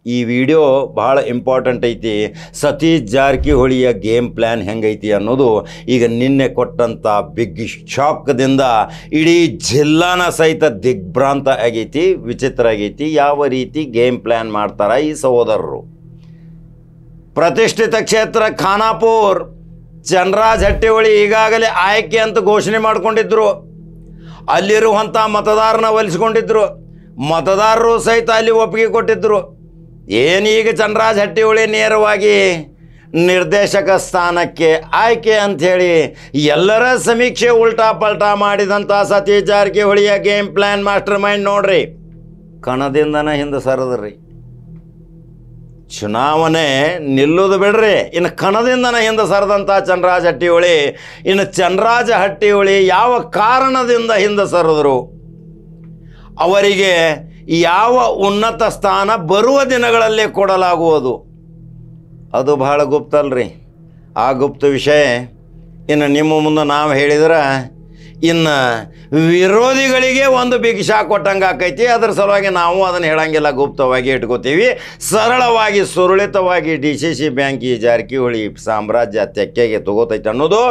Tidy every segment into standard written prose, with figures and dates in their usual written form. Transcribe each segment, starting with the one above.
ಈ ವಿಡಿಯೋ ಭಾಳ ಇಂಪಾರ್ಟೆಂಟ್ ಐತಿ. ಸತೀಶ್ ಜಾರಕಿಹೊಳಿಯ ಗೇಮ್ ಪ್ಲ್ಯಾನ್ ಹೆಂಗೈತಿ ಅನ್ನೋದು ಈಗ ನಿನ್ನೆ ಕೊಟ್ಟಂಥ ಬಿಗ್ ಶಾಕ್ದಿಂದ ಇಡೀ ಜಿಲ್ಲಾನ ಸಹಿತ ದಿಗ್ಭ್ರಾಂತ ಆಗೈತಿ, ವಿಚಿತ್ರ ಆಗೈತಿ. ಯಾವ ರೀತಿ ಗೇಮ್ ಪ್ಲ್ಯಾನ್ ಮಾಡ್ತಾರ ಈ ಸಹೋದರರು. ಪ್ರತಿಷ್ಠಿತ ಕ್ಷೇತ್ರ ಖಾನಾಪುರ್ ಚನ್ನರಾಜ್ ಹಟ್ಟಿಹೊಳಿ ಈಗಾಗಲೇ ಆಯ್ಕೆ ಅಂತ ಘೋಷಣೆ ಮಾಡಿಕೊಂಡಿದ್ರು. ಅಲ್ಲಿರುವಂಥ ಮತದಾರನ ಒಲಿಸ್ಕೊಂಡಿದ್ರು. ಮತದಾರರು ಸಹಿತ ಅಲ್ಲಿ ಒಪ್ಪಿಗೆ ಕೊಟ್ಟಿದ್ದರು. ಏನೀಗ ಚನ್ನರಾಜ್ ಹಟ್ಟಿಹೊಳಿ ನೇರವಾಗಿ ನಿರ್ದೇಶಕ ಸ್ಥಾನಕ್ಕೆ ಆಯ್ಕೆ ಅಂಥೇಳಿ ಎಲ್ಲರ ಸಮೀಕ್ಷೆ ಉಲ್ಟಾ ಪಲ್ಟಾ ಮಾಡಿದಂಥ ಸತೀಶ್ ಜಾರಕಿಹೊಳಿಯ ಗೇಮ್ ಪ್ಲ್ಯಾನ್ ಮಾಸ್ಟರ್ ಮೈಂಡ್ ನೋಡ್ರಿ, ಕಣದಿಂದನೇ ಹಿಂದೆ ಸರದ್ರಿ. ಚುನಾವಣೆ ನಿಲ್ಲೋದು ಬಿಡ್ರಿ, ಇನ್ನು ಕಣದಿಂದನೇ ಹಿಂದೆ ಸರದಂಥ ಚನ್ನರಾಜ್ ಹಟ್ಟಿಹೊಳಿ, ಇನ್ನು ಚನ್ನರಾಜ ಹಟ್ಟಿಹೊಳಿ ಯಾವ ಕಾರಣದಿಂದ ಹಿಂದೆ ಸರಿದ್ರು, ಅವರಿಗೆ ಯಾವ ಉನ್ನತ ಸ್ಥಾನ ಬರುವ ದಿನಗಳಲ್ಲಿ ಕೊಡಲಾಗುವುದು, ಅದು ಬಹಳ ಗುಪ್ತ ಅಲ್ರಿ. ಆ ಗುಪ್ತ ವಿಷಯ ಇನ್ನು ನಿಮ್ಮ ಮುಂದೆ ನಾವು ಹೇಳಿದ್ರೆ ಇನ್ನು ವಿರೋಧಿಗಳಿಗೆ ಒಂದು ಬಿಗ್ ಶಾಕ್ ಕೊಟ್ಟಂಗೆ ಆಕೈತಿ. ಅದರ ಸಲುವಾಗಿ ನಾವು ಅದನ್ನು ಹೇಳಂಗಿಲ್ಲ, ಗುಪ್ತವಾಗಿ ಇಟ್ಕೋತೀವಿ. ಸರಳವಾಗಿ ಸುರಳಿತವಾಗಿ DCC ಬ್ಯಾಂಕ್ ಈ ಜಾರಕಿಹೊಳಿ ಸಾಮ್ರಾಜ್ಯ ತೆಕ್ಕೆಗೆ ತಗೋತೈತೆ ಅನ್ನೋದು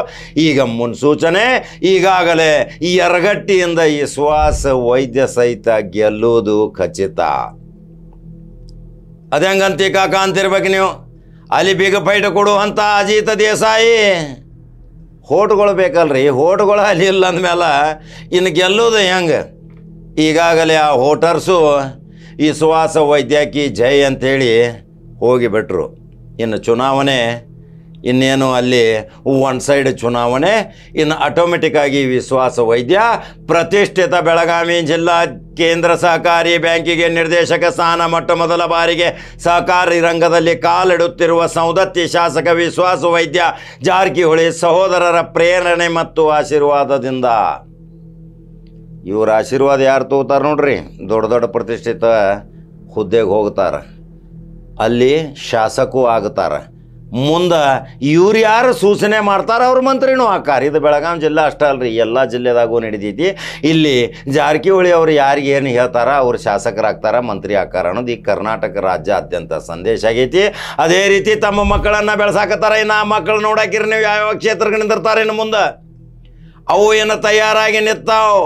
ಈಗ ಮುನ್ಸೂಚನೆ. ಈಗಾಗಲೇ ಈ ಯರಗಟ್ಟಿಯಿಂದ ಈ ವಿಶ್ವಾಸ ವೈದ್ಯ ಸಹಿತ ಗೆಲ್ಲುವುದು ಖಚಿತ. ಅದು ಹೆಂಗಂತ ಕಾಕ ಅಂತಿರ್ಬೇಕು ನೀವು. ಅಲ್ಲಿ ಬಿಗ್ ಫೈಟ್ ಕೊಡುವಂಥ ಅಜಿತ್ ದೇಸಾಯಿ ಹೋಟ್ಗಳು ಬೇಕಲ್ರಿ, ಹೋಟ್ಗಳು ಅಲ್ಲಿ ಇಲ್ಲ ಅಂದಮೇಲೆ ಇನ್ನು ಗೆಲ್ಲೋದು ಹೆಂಗೆ? ಈಗಾಗಲೇ ಆ ಹೋಟರ್ಸು ಈ ವಿಶ್ವಾಸ ವೈದ್ಯಕೀಯ ಜೈ ಅಂಥೇಳಿ ಹೋಗಿಬಿಟ್ರು. ಇನ್ನು ಚುನಾವಣೆ ಇನ್ನೇನು ಅಲ್ಲಿ ಒನ್ ಸೈಡ್ ಚುನಾವಣೆ. ಇನ್ನು ಆಟೋಮೆಟಿಕ್ಕಾಗಿ ವಿಶ್ವಾಸ ವೈದ್ಯ ಪ್ರತಿಷ್ಠಿತ ಬೆಳಗಾವಿ ಜಿಲ್ಲಾ ಕೇಂದ್ರ ಸಹಕಾರಿ ಬ್ಯಾಂಕಿಗೆ ನಿರ್ದೇಶಕ ಸ್ಥಾನ ಮೊಟ್ಟ ಮೊದಲ ಬಾರಿಗೆ ಸಹಕಾರಿ ರಂಗದಲ್ಲಿ ಕಾಲಿಡುತ್ತಿರುವ ಸೌದತ್ತಿ ಶಾಸಕ ವಿಶ್ವಾಸ ವೈದ್ಯ ಜಾರಕಿಹೊಳಿ ಸಹೋದರರ ಪ್ರೇರಣೆ ಮತ್ತು ಆಶೀರ್ವಾದದಿಂದ. ಇವ್ರ ಆಶೀರ್ವಾದ ಯಾರು ತಗೋತಾರೆ ನೋಡ್ರಿ, ದೊಡ್ಡ ದೊಡ್ಡ ಪ್ರತಿಷ್ಠಿತ ಹುದ್ದೆಗೆ ಹೋಗ್ತಾರೆ, ಅಲ್ಲಿ ಶಾಸಕೂ ಆಗ್ತಾರೆ. ಮುಂದೆ ಇವ್ರು ಯಾರು ಸೂಚನೆ ಮಾಡ್ತಾರೆ ಅವ್ರ ಮಂತ್ರಿನೂ ಆಕಾರ. ಇದು ಬೆಳಗಾವಿ ಜಿಲ್ಲೆ ಅಷ್ಟೇ ಅಲ್ರಿ, ಎಲ್ಲ ಜಿಲ್ಲೆದಾಗೂ ನಡೀತೈತಿ. ಇಲ್ಲಿ ಜಾರಕಿಹೊಳಿ ಅವರು ಯಾರಿಗೆ ಏನು ಹೇಳ್ತಾರ ಅವ್ರು ಶಾಸಕರಾಗ್ತಾರ, ಮಂತ್ರಿ ಆಕಾರ ಅನ್ನೋದು ಈ ಕರ್ನಾಟಕ ರಾಜ್ಯಾದ್ಯಂತ ಸಂದೇಶ ಆಗೈತಿ. ಅದೇ ರೀತಿ ತಮ್ಮ ಮಕ್ಕಳನ್ನು ಬೆಳೆಸಾಕತ್ತಾರ. ಇನ್ನು ಆ ಮಕ್ಕಳು ನೋಡಾಕಿರಿ ನೀವು ಯಾವ ಕ್ಷೇತ್ರಕ್ಕೆ ನಿಂತಿರ್ತಾರೆ ಇನ್ನು ಮುಂದೆ. ಅವು ಏನು ತಯಾರಾಗಿ ನಿಂತಾವು,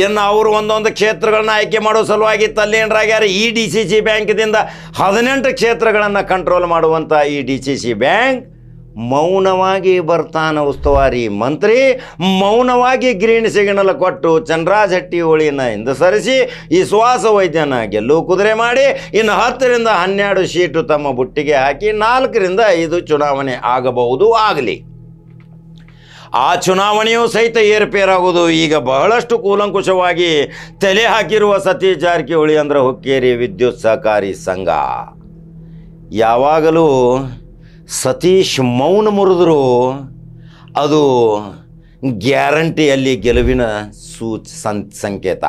ಇನ್ನು ಅವರು ಒಂದೊಂದು ಕ್ಷೇತ್ರಗಳನ್ನ ಆಯ್ಕೆ ಮಾಡೋ ಸಲುವಾಗಿ ತಲ್ಲೀನರಾಗ್ಯಾರ. ಈ DCC ಬ್ಯಾಂಕ್ದಿಂದ 18 ಕ್ಷೇತ್ರಗಳನ್ನು ಕಂಟ್ರೋಲ್ ಮಾಡುವಂಥ ಈ DCC ಬ್ಯಾಂಕ್ ಮೌನವಾಗಿ ಬರ್ತಾನ ಉಸ್ತುವಾರಿ ಮಂತ್ರಿ, ಮೌನವಾಗಿ ಗ್ರೀನ್ ಸಿಗ್ನಲ್ ಕೊಟ್ಟು ಚನ್ನರಾಜ್ ಹಟ್ಟಿಹೊಳಿನ ಹಿಂದೆ ಸರಿಸಿ ಈ ವಿಶ್ವಾಸ ವೈದ್ಯನ ಗೆಲ್ಲು ಕುದುರೆ ಮಾಡಿ ಇನ್ನು 10ರಿಂದ 12 ಸೀಟು ತಮ್ಮ ಬುಟ್ಟಿಗೆ ಹಾಕಿ 4ರಿಂದ 5 ಚುನಾವಣೆ ಆಗಬಹುದು. ಆಗಲಿ, ಆ ಚುನಾವಣೆಯೂ ಸಹಿತ ಏರುಪೇರಾಗುವುದು. ಈಗ ಬಹಳಷ್ಟು ಕೂಲಂಕುಷವಾಗಿ ತಲೆ ಹಾಕಿರುವ ಸತೀಶ್ ಜಾರಕಿಹೊಳಿ ಅಂದರೆ ಹುಕ್ಕೇರಿ ವಿದ್ಯುತ್ ಸಹಕಾರಿ ಸಂಘ. ಯಾವಾಗಲೂ ಸತೀಶ್ ಮೌನ ಮುರಿದ್ರು ಅದು ಗ್ಯಾರಂಟಿಯಲ್ಲಿ ಗೆಲುವಿನ ಸಂಕೇತ.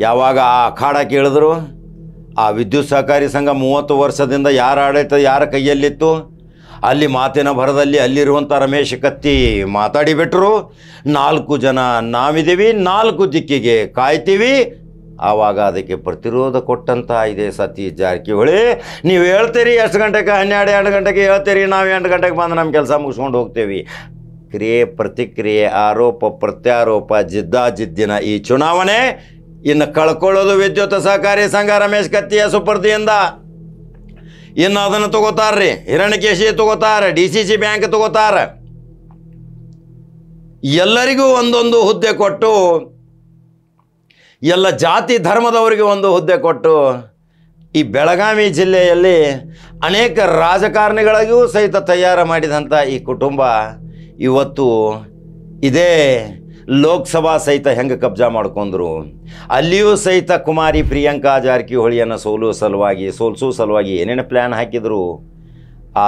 ಯಾವಾಗ ಆ ಅಖಾಡ ಕೇಳಿದ್ರು, ಆ ವಿದ್ಯುತ್ ಸಹಕಾರಿ ಸಂಘ 30 ವರ್ಷದಿಂದ ಯಾರ ಆಡಳಿತ ಯಾರ ಕೈಯಲ್ಲಿತ್ತು, ಅಲ್ಲಿ ಮಾತಿನ ಭರದಲ್ಲಿ ಅಲ್ಲಿರುವಂಥ ರಮೇಶ್ ಕತ್ತಿ ಮಾತಾಡಿಬಿಟ್ರು. 4 ಜನ ನಾವಿದ್ದೀವಿ, 4 ದಿಕ್ಕಿಗೆ ಕಾಯ್ತೀವಿ. ಆವಾಗ ಅದಕ್ಕೆ ಪ್ರತಿರೋಧ ಕೊಟ್ಟಂಥ ಇದೆ ಸತೀಶ್ ಜಾರಕಿಹೊಳಿ. ನೀವು ಹೇಳ್ತೀರಿ ಎಷ್ಟು ಗಂಟೆಗೆ, 12 ಗಂಟೆಗೆ ಹೇಳ್ತೀರಿ, ನಾವು 8 ಗಂಟೆಗೆ ಬಂದು ನಮ್ಮ ಕೆಲಸ ಮುಗಿಸ್ಕೊಂಡು ಹೋಗ್ತೇವೆ. ಕ್ರಿಯೆ ಪ್ರತಿಕ್ರಿಯೆ, ಆರೋಪ ಪ್ರತ್ಯಾರೋಪ, ಜಿದ್ದಾಜಿದ್ದಿನ ಈ ಚುನಾವಣೆ ಇನ್ನು ಕಳ್ಕೊಳ್ಳೋದು ವಿದ್ಯುತ್ ಸಹಕಾರಿ ಸಂಘ ರಮೇಶ್ ಕತ್ತಿಯ ಸುಪರ್ದಿಯಿಂದ. ಇನ್ನು ಅದನ್ನು ತಗೋತಾರ್ರಿ, ಹಿರಣ್ಯಕೇಶಿ ತಗೋತಾರೆ, DCC ಬ್ಯಾಂಕ್ ತಗೋತಾರೆ. ಎಲ್ಲರಿಗೂ ಒಂದೊಂದು ಹುದ್ದೆ ಕೊಟ್ಟು, ಎಲ್ಲ ಜಾತಿ ಧರ್ಮದವರಿಗೆ ಒಂದು ಹುದ್ದೆ ಕೊಟ್ಟು ಈ ಬೆಳಗಾವಿ ಜಿಲ್ಲೆಯಲ್ಲಿ ಅನೇಕ ರಾಜಕಾರಣಿಗಳಿಗೂ ಸಹಿತ ತಯಾರು ಮಾಡಿದಂಥ ಈ ಕುಟುಂಬ ಇವತ್ತು ಇದೇ ಲೋಕಸಭಾ ಸಹಿತ ಹೆಂಗೆ ಕಬ್ಜಾ ಮಾಡ್ಕೊಂಡ್ರು, ಅಲ್ಲಿಯೂ ಸಹಿತ ಕುಮಾರಿ ಪ್ರಿಯಾಂಕಾ ಜಾರಕಿಹೊಳಿಯನ್ನು ಸೋಲಿಸೋ ಸಲುವಾಗಿ ಏನೇನು ಪ್ಲ್ಯಾನ್ ಹಾಕಿದರು.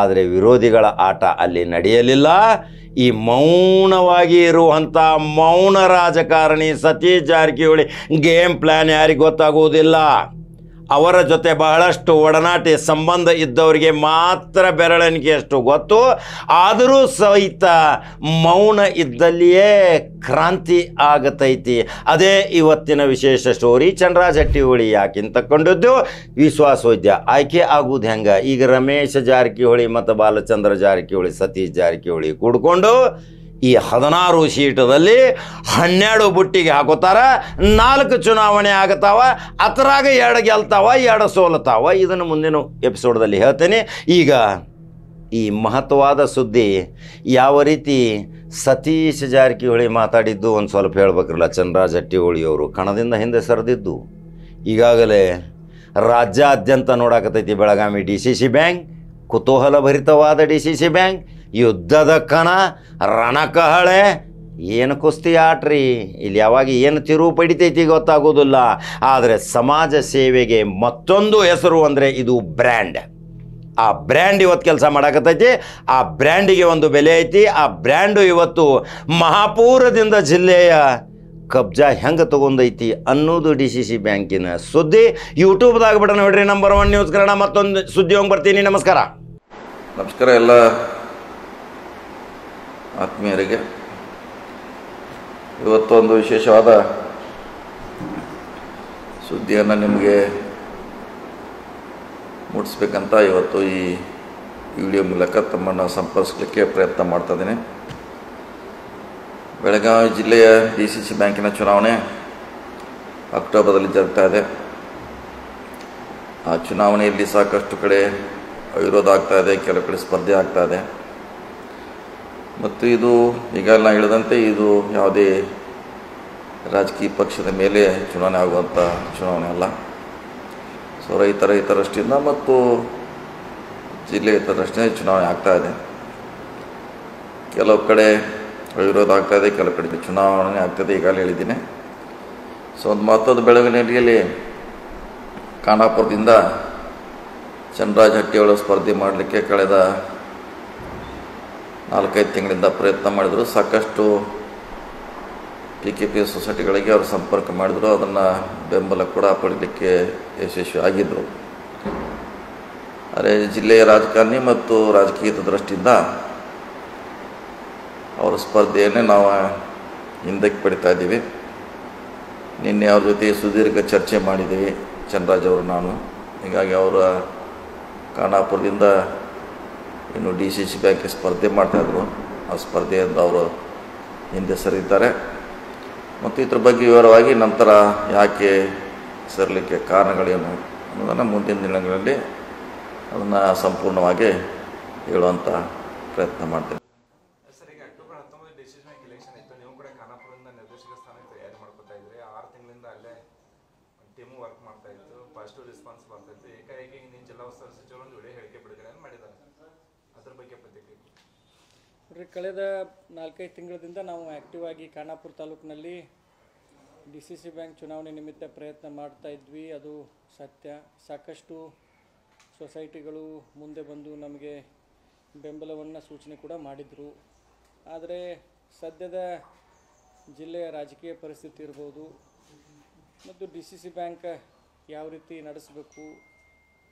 ಆದರೆ ವಿರೋಧಿಗಳ ಆಟ ಅಲ್ಲಿ ನಡೆಯಲಿಲ್ಲ. ಈ ಮೌನವಾಗಿ ಇರುವಂಥ ಮೌನ ರಾಜಕಾರಣಿ ಸತೀಶ್ ಜಾರಕಿಹೊಳಿ ಗೇಮ್ ಪ್ಲ್ಯಾನ್ ಯಾರಿಗೆ ಗೊತ್ತಾಗುವುದಿಲ್ಲ. ಅವರ ಜೊತೆ ಬಹಳಷ್ಟು ಒಡನಾಟಿ ಸಂಬಂಧ ಇದ್ದವರಿಗೆ ಮಾತ್ರ ಬೆರಳೆಣಿಕೆಯಷ್ಟು ಗೊತ್ತು. ಆದರೂ ಸಹಿತ ಮೌನ ಇದ್ದಲ್ಲಿಯೇ ಕ್ರಾಂತಿ ಆಗತೈತಿ. ಅದೇ ಇವತ್ತಿನ ವಿಶೇಷ ಸ್ಟೋರಿ. ಚಂದ್ರರಾಜ್ ಹಟ್ಟಿಹೊಳಿ ಯಾಕಿಂತ ತಗೊಂಡಿದ್ದು ವಿಶ್ವಾಸೋದ್ಯ ಆಯ್ಕೆ ಆಗುವುದು ಹೆಂಗೆ. ಈಗ ರಮೇಶ್ ಜಾರಕಿಹೊಳಿ ಮತ್ತು ಬಾಲಚಂದ್ರ ಜಾರಕಿಹೊಳಿ ಸತೀಶ್ ಜಾರಕಿಹೊಳಿ ಕೂಡ್ಕೊಂಡು ಈ 16 ಸೀಟದಲ್ಲಿ 12 ಬುಟ್ಟಿಗೆ ಹಾಕೋತಾರ. 4 ಚುನಾವಣೆ ಆಗತಾವ, ಅದ್ರಾಗ 2 ಗೆಲ್ತಾವ, 2 ಸೋಲ್ತಾವ. ಇದನ್ನು ಮುಂದಿನ ಎಪಿಸೋಡ್ದಲ್ಲಿ ಹೇಳ್ತೇನೆ. ಈಗ ಈ ಮಹತ್ವವಾದ ಸುದ್ದಿ ಯಾವ ರೀತಿ ಸತೀಶ್ ಜಾರಕಿಹೊಳಿ ಮಾತಾಡಿದ್ದು ಒಂದು ಸ್ವಲ್ಪ ಹೇಳ್ಬೇಕ್ರಲ್ಲ. ಚಂದ್ರರಾಜ್ ಹಟ್ಟಿಹೊಳಿಯವರು ಕಣದಿಂದ ಹಿಂದೆ ಸರಿದಿದ್ದು ಈಗಾಗಲೇ ರಾಜ್ಯಾದ್ಯಂತ ನೋಡಾಕತೈತಿ. ಬೆಳಗಾವಿ DCC ಬ್ಯಾಂಕ್, ಕುತೂಹಲ ಭರಿತವಾದ DCC ಬ್ಯಾಂಕ್, ಯುದ್ಧದ ಕಣ, ರಣಕಹಳೆ, ಏನು ಕುಸ್ತಿ ಆಟ್ರಿ. ಇಲ್ಲಿ ಯಾವಾಗ ಏನು ತಿರುವು ಪಡಿತೈತಿ ಗೊತ್ತಾಗೋದಿಲ್ಲ. ಆದರೆ ಸಮಾಜ ಸೇವೆಗೆ ಮತ್ತೊಂದು ಹೆಸರು ಅಂದರೆ ಇದು ಬ್ರ್ಯಾಂಡ್. ಆ ಬ್ರ್ಯಾಂಡ್ ಇವತ್ತು ಕೆಲಸ ಮಾಡಾಕತ್ತೈತಿ. ಆ ಬ್ರ್ಯಾಂಡಿಗೆ ಒಂದು ಬೆಲೆ ಐತಿ. ಆ ಬ್ರ್ಯಾಂಡು ಇವತ್ತು ಮಹಾಪೂರದಿಂದ ಜಿಲ್ಲೆಯ ಕಬ್ಜಾ ಹೆಂಗೆ ತೊಗೊಂಡೈತಿ ಅನ್ನೋದು DCC ಬ್ಯಾಂಕಿನ ಸುದ್ದಿ. ಯೂಟ್ಯೂಬ್ದಾಗ ಬಿಡ ನೋಡ್ರಿ, ನಂಬರ್ 1 ನ್ಯೂಸ್ ಕನ್ನಡ. ಮತ್ತೊಂದು ಸುದ್ದಿ ಹೋಗಿ ಬರ್ತೀನಿ. ನಮಸ್ಕಾರ. ಎಲ್ಲ ಆತ್ಮೀಯರಿಗೆ ಇವತ್ತೊಂದು ವಿಶೇಷವಾದ ಸುದ್ದಿಯನ್ನು ನಿಮಗೆ ಮುಟ್ಟಿಸ್ಬೇಕಂತ ಇವತ್ತು ಈ ವಿಡಿಯೋ ಮೂಲಕ ತಮ್ಮನ್ನು ಸಂಪರ್ಕಿಸಲಿಕ್ಕೆ ಪ್ರಯತ್ನ ಮಾಡ್ತಾ ಇದ್ದೀನಿ. ಬೆಳಗಾವಿ ಜಿಲ್ಲೆಯ DCC ಬ್ಯಾಂಕಿನ ಚುನಾವಣೆ ಅಕ್ಟೋಬರ್ದಲ್ಲಿ ಜರುಗ್ತಾ ಇದೆ. ಆ ಚುನಾವಣೆಯಲ್ಲಿ ಸಾಕಷ್ಟು ಕಡೆ ವಿರೋಧ ಆಗ್ತಾ ಇದೆ, ಕೆಲವು ಕಡೆ ಸ್ಪರ್ಧೆ ಆಗ್ತಾ ಇದೆ. ಮತ್ತು ಇದು ಈಗ ನಾನು ಹೇಳಿದಂತೆ ಇದು ಯಾವುದೇ ರಾಜಕೀಯ ಪಕ್ಷದ ಮೇಲೆ ಚುನಾವಣೆ ಆಗುವಂಥ ಚುನಾವಣೆ ಅಲ್ಲ. ಸೊ ರೈತರ ಹಿತದೃಷ್ಟಿಯಿಂದ ಮತ್ತು ಜಿಲ್ಲೆ ಹಿತದೃಷ್ಟಿಯಿಂದ ಚುನಾವಣೆ ಆಗ್ತಾ ಇದೆ. ಕೆಲವು ಕಡೆ ವಿರೋಧ ಆಗ್ತಾ ಇದೆ, ಕೆಲವು ಕಡೆ ಚುನಾವಣೆ ಆಗ್ತಾಯಿದೆ, ಈಗಾಗಲೇ ಹೇಳಿದ್ದೀನಿ. ಸೊ ಒಂದು ಮಹತ್ವದ ಬೆಳವಣಿಗೆಯಲ್ಲಿ ಖಾನಾಪುರದಿಂದ ಚಂದ್ರರಾಜ್ ಹಟ್ಟಿಹೊಳಿ ಸ್ಪರ್ಧೆ ಮಾಡಲಿಕ್ಕೆ ಕಳೆದ 4-5 ತಿಂಗಳಿಂದ ಪ್ರಯತ್ನ ಮಾಡಿದರು. ಸಾಕಷ್ಟು PKP ಸೊಸೈಟಿಗಳಿಗೆ ಅವರು ಸಂಪರ್ಕ ಮಾಡಿದರು. ಅದನ್ನು ಬೆಂಬಲ ಕೂಡ ಪಡೀಲಿಕ್ಕೆ ಯಶಸ್ವಿ ಆಗಿದ್ದರು. ಆದರೆ ಜಿಲ್ಲೆಯ ರಾಜಕಾರಣಿ ಮತ್ತು ರಾಜಕೀಯದ ದೃಷ್ಟಿಯಿಂದ ಅವರ ಸ್ಪರ್ಧೆಯನ್ನೇ ನಾವು ಹಿಂದಕ್ಕೆ ಪಡಿತಾ ಇದ್ದೀವಿ. ನಿನ್ನೆ ಅವ್ರ ಜೊತೆ ಸುದೀರ್ಘ ಚರ್ಚೆ ಮಾಡಿದ್ದೀವಿ, ಚಂದ್ರರಾಜ್ ಅವರು ನಾನು. ಹೀಗಾಗಿ ಅವರ ಖಾನಾಪುರದಿಂದ ಇನ್ನು DCC ಬ್ಯಾಂಕ್ಗೆ ಸ್ಪರ್ಧೆ ಮಾಡ್ತಾಯಿದ್ರು. ಆ ಸ್ಪರ್ಧೆಯಿಂದ ಅವರು ಹಿಂದೆ ಸರಿದ್ದಾರೆ. ಮತ್ತು ಇದ್ರ ಬಗ್ಗೆ ವಿವರವಾಗಿ ನಂತರ ಯಾಕೆ ಸರಲಿಕ್ಕೆ ಕಾರಣಗಳೇನು ಅನ್ನೋದನ್ನು ಮುಂದಿನ ದಿನಗಳಲ್ಲಿ ಅದನ್ನು ಸಂಪೂರ್ಣವಾಗಿ ಹೇಳುವಂಥ ಪ್ರಯತ್ನ ಮಾಡ್ತೇನೆ. ಸರ್, ಈಗ ಅಕ್ಟೋಬರ್ 19 DCC ಬ್ಯಾಂಕ್ ಎಲೆಕ್ಷನ್ ಇತ್ತು. ನೀವು ಕೂಡ ಖಾನಾಪುರದಿಂದ ನಿರ್ದೇಶಕ ಸ್ಥಾನಕ್ಕೆ ತಯಾರಿ ಮಾಡ್ಕೊತಾ ಇದ್ರಿ. 6 ತಿಂಗಳಿಂದ ಅಲ್ಲೇ ಟೀಮು ವರ್ಕ್ ಮಾಡ್ತಾ ಇತ್ತು. ಪಾಸಿಟಿವ್ ರೆಸ್ಪಾನ್ಸ್ ಬರ್ತಾ ಇತ್ತು. ಏಕಾಏಕಿ ನೀನು ಜಿಲ್ಲಾ ಉಸ್ತುವಾರಿ ಸಚಿವರು ಒಂದು ವಿಡಿಯೋ ಹೇಳಿಕೆ ಬಿಡುಗಡೆಯನ್ನು ಮಾಡಿದ್ದಾರೆ. ಅದ್ರ ಬಗ್ಗೆ ಪ್ರತಿಕ್ರಿಯೆ ನೋಡ್ರಿ, ಕಳೆದ 4-5 ತಿಂಗಳಿಂದ ನಾವು ಆ್ಯಕ್ಟಿವ್ ಆಗಿ ಖಾನಾಪುರ ತಾಲೂಕಿನಲ್ಲಿ DCC ಬ್ಯಾಂಕ್ ಚುನಾವಣೆ ನಿಮಿತ್ತ ಪ್ರಯತ್ನ ಮಾಡ್ತಾ ಇದ್ವಿ. ಅದು ಸತ್ಯ. ಸಾಕಷ್ಟು ಸೊಸೈಟಿಗಳು ಮುಂದೆ ಬಂದು ನಮಗೆ ಬೆಂಬಲವನ್ನು ಸೂಚನೆ ಕೂಡ ಮಾಡಿದರು. ಆದರೆ ಸದ್ಯದ ಜಿಲ್ಲೆಯ ರಾಜಕೀಯ ಪರಿಸ್ಥಿತಿ ಇರ್ಬೋದು ಮತ್ತು DCC ಬ್ಯಾಂಕ್ ಯಾವ ರೀತಿ ನಡೆಸಬೇಕು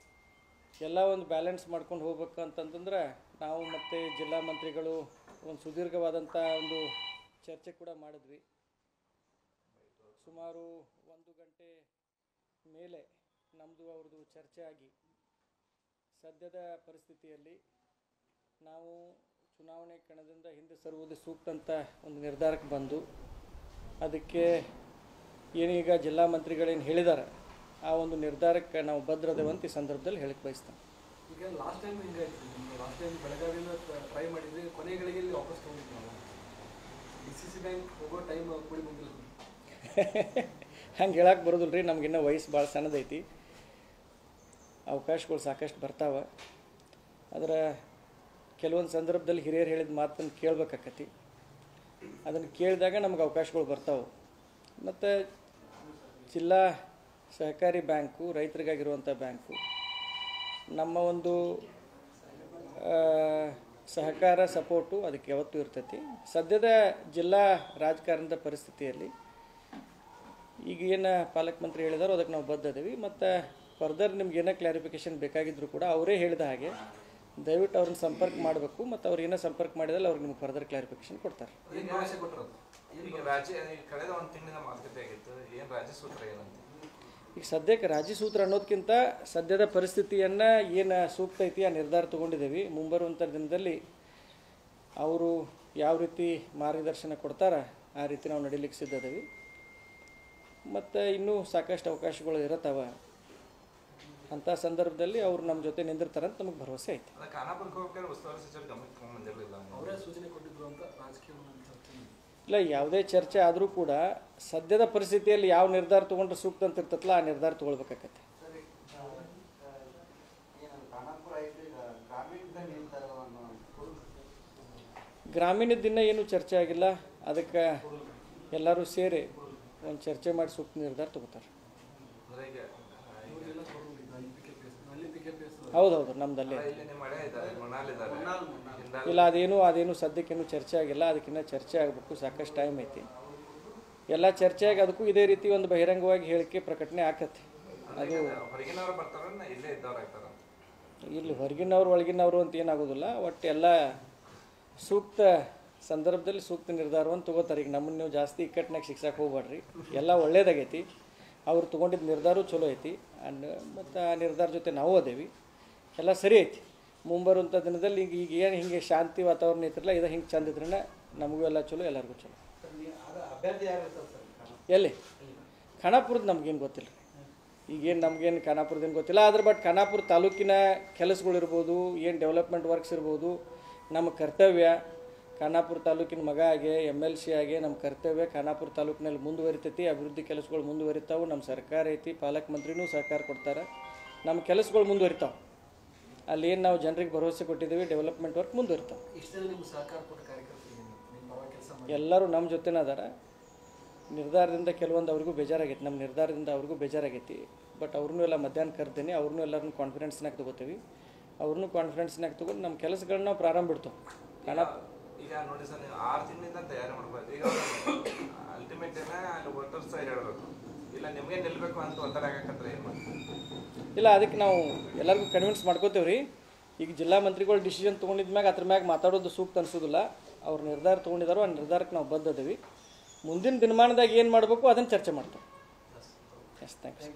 ಎಲ್ಲ ಒಂದು ಬ್ಯಾಲೆನ್ಸ್ ಮಾಡ್ಕೊಂಡು ಹೋಗ್ಬೇಕು ಅಂತಂತಂದ್ರೆ ನಾವು ಮತ್ತು ಜಿಲ್ಲಾ ಮಂತ್ರಿಗಳು ಒಂದು ಸುದೀರ್ಘವಾದಂಥ ಒಂದು ಚರ್ಚೆ ಕೂಡ ಮಾಡಿದ್ವಿ. ಸುಮಾರು 1 ಗಂಟೆ ಮೇಲೆ ನಮ್ಮದು ಅವ್ರದ್ದು ಚರ್ಚೆ ಆಗಿ ಸದ್ಯದ ಪರಿಸ್ಥಿತಿಯಲ್ಲಿ ನಾವು ಚುನಾವಣೆ ಕಣದಿಂದ ಹಿಂದೆ ಸರುವುದು ಸೂಕ್ತ ಅಂತ ಒಂದು ನಿರ್ಧಾರಕ್ಕೆ ಬಂದು ಅದಕ್ಕೆ ಏನೀಗ ಜಿಲ್ಲಾ ಮಂತ್ರಿಗಳೇನು ಹೇಳಿದ್ದಾರೆ ಆ ಒಂದು ನಿರ್ಧಾರಕ್ಕೆ ನಾವು ಬದ್ಧರದೇವಂತ ಈ ಸಂದರ್ಭದಲ್ಲಿ ಹೇಳಕ್ಕೆ ಬಯಸ್ತೇನೆ. ಈಗ ಲಾಸ್ಟ್ ಟೈಮ್ ಹಿಂಗಾಯ್ತು. ಲಾಸ್ಟ್ ಟೈಮ್ ಬೆಳಗಾವಿಯಿಂದ ಟ್ರೈ ಮಾಡಿದ್ವಿ, ಕೊನೆ ಗಳಿಗೆಯಲ್ಲಿ ವಾಪಸ್ ತೊಗೊಂಡಿದ್ದು ನಾವು. DCC ಬ್ಯಾಂಕ್ ಹೋಗೋ ಟೈಮ್ ಕೂಡಿ ಬಂದಿಲ್ಲ. ಹಂಗೆ ಹೇಳಕ್ಕೆ ಬರೋದಿಲ್ಲ ರೀ, ನಮಗಿನ್ನೂ ವಯಸ್ಸು ಭಾಳ ಸಣ್ಣದೈತಿ. ಅವಕಾಶಗಳು ಸಾಕಷ್ಟು ಬರ್ತಾವೆ. ಆದರೆ ಕೆಲವೊಂದು ಸಂದರ್ಭದಲ್ಲಿ ಹಿರಿಯರು ಹೇಳಿದ ಮಾತನ್ನು ಕೇಳಬೇಕಾಕತಿ. ಅದನ್ನು ಕೇಳಿದಾಗ ನಮ್ಗೆ ಅವಕಾಶಗಳು ಬರ್ತಾವೆ. ಮತ್ತು ಜಿಲ್ಲಾ ಸಹಕಾರಿ ಬ್ಯಾಂಕು ರೈತರಿಗಾಗಿರುವಂಥ ಬ್ಯಾಂಕು. ನಮ್ಮ ಒಂದು ಸಹಕಾರ ಸಪೋರ್ಟು ಅದಕ್ಕೆ ಯಾವತ್ತೂ ಇರ್ತೈತಿ. ಸದ್ಯದ ಜಿಲ್ಲಾ ರಾಜಕಾರಣದ ಪರಿಸ್ಥಿತಿಯಲ್ಲಿ ಈಗ ಏನು ಪಾಲಕ ಮಂತ್ರಿ ಹೇಳಿದಾರೋ ಅದಕ್ಕೆ ನಾವು ಬದ್ಧ ಇದ್ದೀವಿ. ಮತ್ತು ಫರ್ದರ್ ನಿಮ್ಗೆ ಏನೋ ಕ್ಲಾರಿಫಿಕೇಷನ್ ಬೇಕಾಗಿದ್ರು ಕೂಡ ಅವರೇ ಹೇಳಿದ ಹಾಗೆ ದಯವಿಟ್ಟು ಅವ್ರನ್ನ ಸಂಪರ್ಕ ಮಾಡಬೇಕು ಮತ್ತು ಅವ್ರು ಏನೋ ಸಂಪರ್ಕ ಮಾಡಿದಲ್ಲಿ ಅವ್ರಿಗೆ ನಿಮ್ಗೆ ಫರ್ದರ್ ಕ್ಲಾರಿಫಿಕೇಷನ್ ಕೊಡ್ತಾರೆ. ಈಗ ರಾಜ್ಯ ಕಳೆದ ಒಂದು ತಿಂಗಳಿಂದ ಮಾತುಕತೆ ಆಗಿತ್ತು, ಏನು ರಾಜ್ಯ ಸೂತ್ರ ಏನಂತ? ಈಗ ಸದ್ಯಕ್ಕೆ ರಾಜ್ಯ ಸೂತ್ರ ಅನ್ನೋದಕ್ಕಿಂತ ಸದ್ಯದ ಪರಿಸ್ಥಿತಿಯನ್ನು ಏನು ಸೂಕ್ತ ಐತಿ ಆ ನಿರ್ಧಾರ ತೊಗೊಂಡಿದ್ದೀವಿ. ಮುಂಬರುವಂಥ ದಿನದಲ್ಲಿ ಅವರು ಯಾವ ರೀತಿ ಮಾರ್ಗದರ್ಶನ ಕೊಡ್ತಾರೆ ಆ ರೀತಿ ನಾವು ನಡೀಲಿಕ್ಕೆ ಸಿದ್ಧದೀವಿ. ಮತ್ತು ಇನ್ನೂ ಸಾಕಷ್ಟು ಅವಕಾಶಗಳು ಇರತ್ತವ. ಅಂಥ ಸಂದರ್ಭದಲ್ಲಿ ಅವರು ನಮ್ಮ ಜೊತೆ ನಿಂದಿರ್ತಾರಂತ ನಮಗೆ ಭರವಸೆ ಐತಿ. ಖಾನಾಪುರಕ್ಕೆ ಹೋಗ್ಬೇಕಾದ್ರೆ ಉಸ್ತುವಾರಿ ಸಚಿವರು ಗಮನಕ್ಕೆ ತೊಗೊಂಡ್ಬಂದಿರಲಿಲ್ಲ, ಅವರೇ ಸೂಚನೆ ಕೊಟ್ಟಿದ್ರು ಅಂತ ರಾಜಕೀಯ ಇಲ್ಲ, ಯಾವುದೇ ಚರ್ಚೆ ಆದರೂ ಕೂಡ ಸದ್ಯದ ಪರಿಸ್ಥಿತಿಯಲ್ಲಿ ಯಾವ ನಿರ್ಧಾರ ತೊಗೊಂಡ್ರೆ ಸೂಕ್ತ ಅಂತ ಇರ್ತತ್ತಲ್ಲ ಆ ನಿರ್ಧಾರ ತೊಗೊಳ್ಬೇಕಾಗತ್ತೆ. ಗ್ರಾಮೀಣದ ದಿನ ಏನೂ ಚರ್ಚೆ ಆಗಿಲ್ಲ, ಅದಕ್ಕೆ ಎಲ್ಲರೂ ಸೇರಿ ಒಂದು ಚರ್ಚೆ ಮಾಡಿ ಸೂಕ್ತ ನಿರ್ಧಾರ ತಗೋತಾರೆ. ಹೌದೌದು, ನಮ್ದಲ್ಲೇ ಇಲ್ಲ. ಅದೇನು ಸದ್ಯಕ್ಕೇನು ಚರ್ಚೆ ಆಗಿಲ್ಲ, ಅದಕ್ಕಿಂತ ಚರ್ಚೆ ಆಗಬೇಕು, ಸಾಕಷ್ಟು ಟೈಮ್ ಐತಿ. ಎಲ್ಲ ಚರ್ಚೆ ಆಗಿ ಅದಕ್ಕೂ ಇದೇ ರೀತಿ ಒಂದು ಬಹಿರಂಗವಾಗಿ ಹೇಳಿಕೆ ಪ್ರಕಟಣೆ ಆಕತ್ತೆ. ಅದು ಇಲ್ಲಿ ಹೊರಗಿನವ್ರು ಒಳಗಿನವರು ಅಂತ ಏನಾಗೋದಿಲ್ಲ, ಒಟ್ಟು ಎಲ್ಲ ಸೂಕ್ತ ಸಂದರ್ಭದಲ್ಲಿ ಸೂಕ್ತ ನಿರ್ಧಾರವನ್ನು ತೊಗೋತಾರೆ. ಈಗ ನಮ್ಮನ್ನು ನೀವು ಜಾಸ್ತಿ ಇಕ್ಕಟ್ಟಿನಾಗ ಶಿಕ್ಷಕ್ಕೆ ಹೋಗ್ಬೇಡ್ರಿ, ಎಲ್ಲ ಒಳ್ಳೇದಾಗೈತಿ. ಅವ್ರು ತೊಗೊಂಡಿದ್ದ ನಿರ್ಧಾರ ಚಲೋ ಐತಿ, ಮತ್ತು ಆ ನಿರ್ಧಾರ ಜೊತೆ ನಾವು ಅದೇವಿ, ಎಲ್ಲ ಸರಿ ಐತಿ. ಮುಂಬರುವಂಥ ದಿನದಲ್ಲಿ ಈಗ ಏನು ಹಿಂಗೆ ಶಾಂತಿ ವಾತಾವರಣ ಐತ್ರಲ್ಲ, ಇದು ಹಿಂಗೆ ಚಂದ ಇದ್ರೇ ನಮಗೂ ಎಲ್ಲ ಚಲೋ, ಎಲ್ಲರಿಗೂ ಚಲೋ. ಎಲ್ಲಿ ಖಾನಾಪುರದ ನಮಗೇನು ಗೊತ್ತಿಲ್ಲ, ಈಗೇನು ನಮಗೇನು ಖಾನಾಪುರದೇನು ಗೊತ್ತಿಲ್ಲ. ಆದ್ರೆ ಬಟ್ ಖಾನಾಪುರ ತಾಲೂಕಿನ ಕೆಲಸಗಳಿರ್ಬೋದು, ಏನು ಡೆವಲಪ್ಮೆಂಟ್ ವರ್ಕ್ಸ್ ಇರ್ಬೋದು, ನಮ್ಮ ಕರ್ತವ್ಯ ಖಾನಾಪುರ ತಾಲೂಕಿನ ಮಗ ಆಗಿ MLC ಆಗಿ ನಮ್ಮ ಕರ್ತವ್ಯ ಖಾನಾಪುರ ತಾಲೂಕಿನಲ್ಲಿ ಮುಂದುವರಿತೈತಿ. ಅಭಿವೃದ್ಧಿ ಕೆಲಸಗಳು ಮುಂದುವರಿತಾವೆ. ನಮ್ಮ ಸರ್ಕಾರ ಐತಿ, ಪಾಲಕ ಮಂತ್ರಿನೂ ಸಹಕಾರ ಕೊಡ್ತಾರೆ. ನಮ್ಮ ಕೆಲಸಗಳು ಮುಂದುವರಿತಾವೆ. ಅಲ್ಲಿ ಏನು ನಾವು ಜನರಿಗೆ ಭರವಸೆ ಕೊಟ್ಟಿದ್ದೀವಿ, ಡೆವಲಪ್ಮೆಂಟ್ ವರ್ಕ್ ಮುಂದುವರಿತಾವೆ. ಎಲ್ಲರೂ ನಮ್ಮ ಜೊತೆನೇ ಅದಾರ. ನಿರ್ಧಾರದಿಂದ ಕೆಲವೊಂದು ಅವ್ರಿಗೂ ಬೇಜಾರಾಗೈತಿ, ನಮ್ಮ ನಿರ್ಧಾರದಿಂದ ಅವ್ರಿಗೂ ಬೇಜಾರಾಗೈತಿ. ಬಟ್ ಅವ್ರನ್ನೂ ಎಲ್ಲ ಮಧ್ಯಾಹ್ನ ಕರ್ತೀನಿ, ಅವ್ರನ್ನೂ ಎಲ್ಲರನ್ನೂ ಕಾನ್ಫಿಡೆನ್ಸ್ನಾಗ ತೊಗೋತೀವಿ. ಅವ್ರನ್ನೂ ಕಾನ್ಫಿಡೆನ್ಸ್ನಾಗ ತೊಗೊಂಡು ನಮ್ಮ ಕೆಲಸಗಳನ್ನ ನಾವು ಪ್ರಾರಂಭ ಬಿಡ್ತೇವೆ. ಈಗ ನೋಡಿ ಸರ್, ನೀವು 6 ತಿಂಗಳಿಂದ ತಯಾರಿ ಮಾಡ್ಬೋದು. ಈಗ ಅಲ್ಟಿಮೇಟ್ ಅಲ್ಲಿ ವೋಟರ್ಸ್ ಹೇಳಬೇಕು, ಇಲ್ಲ ನಿಮಗೆ ನಿಲ್ಲಬೇಕು ಅಂತ ಒತ್ತಡ ಆಗಕಂದ್ರೆ ಏನು ಮಾಡ್ತೀವಿ? ಇಲ್ಲ, ಅದಕ್ಕೆ ನಾವು ಎಲ್ಲರಿಗೂ ಕನ್ವಿನ್ಸ್ ಮಾಡ್ಕೋತೇವೆ ರೀ. ಈಗ ಜಿಲ್ಲಾ ಮಂತ್ರಿಗಳು ಡಿಸಿಷನ್ ತೊಗೊಂಡಿದ್ಮ್ಯಾಗ ಅದ್ರ ಮ್ಯಾಗ ಮಾತಾಡೋದು ಸೂಕ್ತ ಅನಿಸೋದಿಲ್ಲ. ಅವ್ರು ನಿರ್ಧಾರ ತೊಗೊಂಡಿದ್ದಾರೋ ಆ ನಿರ್ಧಾರಕ್ಕೆ ನಾವು ಬದ್ಧದೇವಿ. ಮುಂದಿನ ದಿನಮಾನದಾಗ ಏನು ಮಾಡಬೇಕು ಅದನ್ನು ಚರ್ಚೆ ಮಾಡ್ತೇವೆ. Yes, thank you.